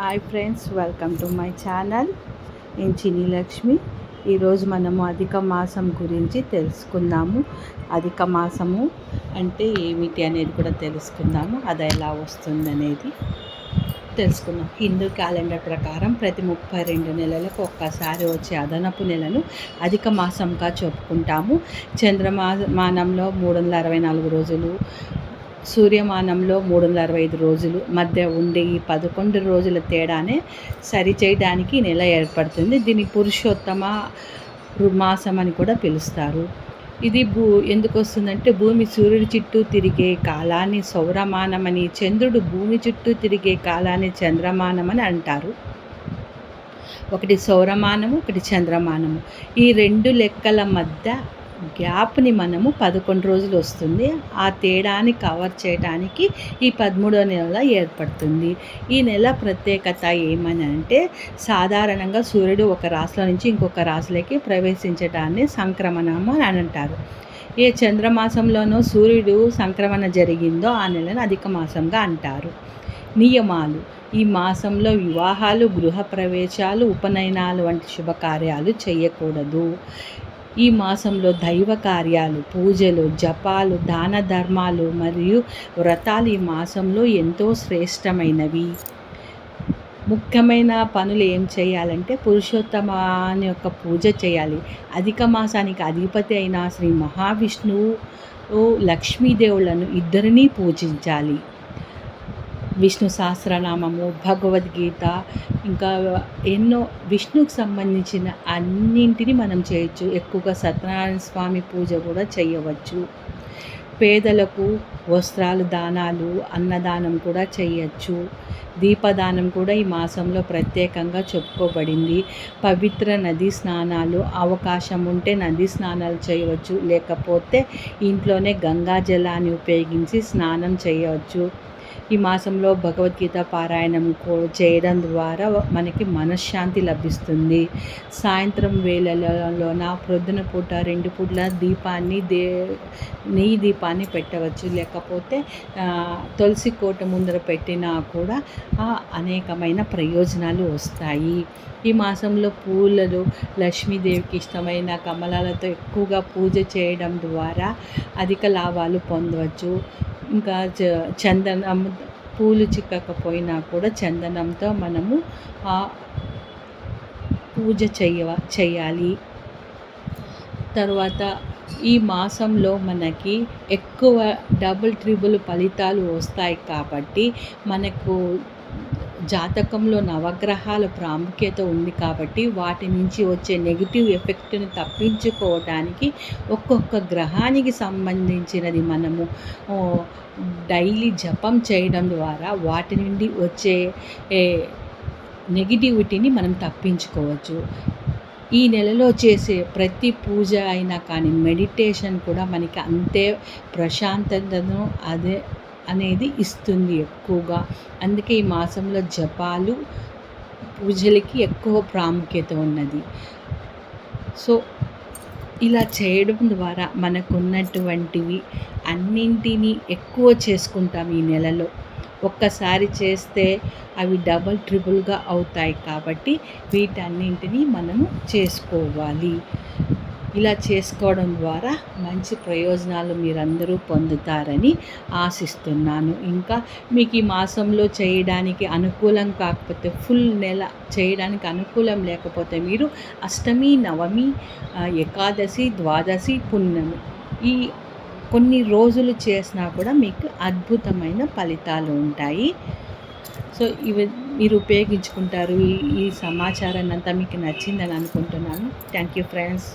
Hi friends, welcome to my channel. నేను చిన్ని లక్ష్మి. ఈరోజు మనము అధిక మాసం గురించి తెలుసుకుందాము. అధిక మాసము అంటే ఏమిటి అనేది కూడా తెలుసుకుందాము. అది ఎలా వస్తుందనేది తెలుసుకుందాం. హిందూ క్యాలెండర్ ప్రకారం ప్రతి 32 నెలలకు ఒక్కసారి వచ్చే అదనపు నెలను అధిక మాసంగా చెప్పుకుంటాము. చంద్రమానంలో 364 రోజులు, సూర్యమానంలో 365 రోజులు మధ్య ఉండే ఈ 11 రోజుల తేడానే సరిచేయడానికి నెల ఏర్పడుతుంది. దీన్ని పురుషోత్తమ మాసం అని కూడా పిలుస్తారు. ఇది ఎందుకు వస్తుందంటే భూమి సూర్యుడి చుట్టూ తిరిగే కాలాన్ని సౌరమానమని, చంద్రుడు భూమి చుట్టూ తిరిగే కాలాన్ని చంద్రమానమని అంటారు. ఒకటి సౌరమానము, ఒకటి చంద్రమానము. ఈ రెండు లెక్కల మధ్య గ్యాప్ని మనము 11 రోజులు వస్తుంది. ఆ తేడాని కవర్ చేయడానికి ఈ 13వ నెల ఏర్పడుతుంది. ఈ నెల ప్రత్యేకత ఏమని అంటే, సాధారణంగా సూర్యుడు ఒక రాశిలో నుంచి ఇంకొక రాశిలోకి ప్రవేశించడాన్ని సంక్రమణము అని అంటారు. ఏ చంద్రమాసంలోనూ సూర్యుడు సంక్రమణ జరిగిందో ఆ నెలను అధిక మాసంగా అంటారు. నియమాలు: ఈ మాసంలో వివాహాలు, గృహప్రవేశాలు, ఉపనయనాలు వంటి శుభకార్యాలు చేయకూడదు. ఈ మాసంలో దైవ కార్యాలు, పూజలు, జపాలు, దాన ధర్మాలు మరియు వ్రతాలు ఈ మాసంలో ఎంతో శ్రేష్టమైనవి. ముఖ్యమైన పనులు ఏం చేయాలంటే, పురుషోత్తమాని యొక్క పూజ చేయాలి. అధిక మాసానికి అధిపతి అయిన శ్రీ మహావిష్ణువు, లక్ష్మీదేవులను ఇద్దరినీ పూజించాలి. విష్ణు సహస్రనామము, భగవద్గీత, ఇంకా ఎన్నో విష్ణుకు సంబంధించిన అన్నింటినీ మనం చేయొచ్చు. ఎక్కువగా సత్యనారాయణ స్వామి పూజ కూడా చేయవచ్చు. పేదలకు వస్త్రాలు దానాలు, అన్నదానం కూడా చేయొచ్చు. దీపదానం కూడా ఈ మాసంలో ప్రత్యేకంగా చెప్పుకోబడింది. పవిత్ర నదీ స్నానాలు, అవకాశం ఉంటే నదీ స్నానాలు చేయవచ్చు, లేకపోతే ఇంట్లోనే గంగా జలాన్ని ఉపయోగించి స్నానం చేయవచ్చు. ఈ మాసంలో భగవద్గీత పారాయణం చేయడం ద్వారా మనకి మనశ్శాంతి లభిస్తుంది. సాయంత్రం వేళలోన ప్రొద్దున పూట 2 పూట్ల దీపాన్ని నెయ్యి దీపాన్ని పెట్టవచ్చు, లేకపోతే తులసి కోట ముందర పెట్టినా కూడా అనేకమైన ప్రయోజనాలు వస్తాయి. ఈ మాసంలో పూలను లక్ష్మీదేవికి ఇష్టమైన కమలాలతో ఎక్కువగా పూజ చేయడం ద్వారా అధిక లాభాలు పొందవచ్చు. ఇంకా చందనం, పూలు చిక్కకపోయినా కూడా చందనంతో మనము పూజ చేయాలి. తర్వాత ఈ మాసంలో మనకి ఎక్కువ డబుల్ ట్రిబుల్ ఫలితాలు వస్తాయి కాబట్టి, మనకు జాతకంలో నవగ్రహాల ప్రాముఖ్యత ఉంది కాబట్టి, వాటి నుంచి వచ్చే నెగిటివ్ ఎఫెక్ట్ని తప్పించుకోవడానికి ఒక్కొక్క గ్రహానికి సంబంధించినది మనము డైలీ జపం చేయడం ద్వారా వాటి నుండి వచ్చే నెగిటివిటీని మనం తప్పించుకోవచ్చు. ఈ నెలలో చేసే ప్రతి పూజ అయినా కానీ మెడిటేషన్ కూడా మనకి అంతే ప్రశాంతతను అనేది ఇస్తుంది ఎక్కువగా. అందుకే ఈ మాసంలో జపాలు, పూజలకి ఎక్కువ ప్రాముఖ్యత ఉన్నది. సో ఇలా చేయడం ద్వారా మనకున్నటువంటివి అన్నింటినీ ఎక్కువ చేసుకుంటాం ఈ నెలలో. ఒక్కసారి చేస్తే అవి డబల్ ట్రిపుల్గా అవుతాయి కాబట్టి వీటన్నింటినీ మనము చేసుకోవాలి. ఇలా చేసుకోవడం ద్వారా మంచి ప్రయోజనాలు మీరందరూ పొందుతారని ఆశిస్తున్నాను. ఇంకా మీకు ఈ మాసంలో చేయడానికి అనుకూలం కాకపోతే, ఫుల్ నెల చేయడానికి అనుకూలం లేకపోతే మీరు అష్టమి, నవమి, ఏకాదశి, ద్వాదశి, పున్నమి ఈ కొన్ని రోజులు చేసినా కూడా మీకు అద్భుతమైన ఫలితాలు ఉంటాయి. సో ఇవి మీరు ఉపయోగించుకుంటారు. ఈ సమాచారాన్ని అంతా మీకు నచ్చిందని అనుకుంటున్నాను. Thank you friends.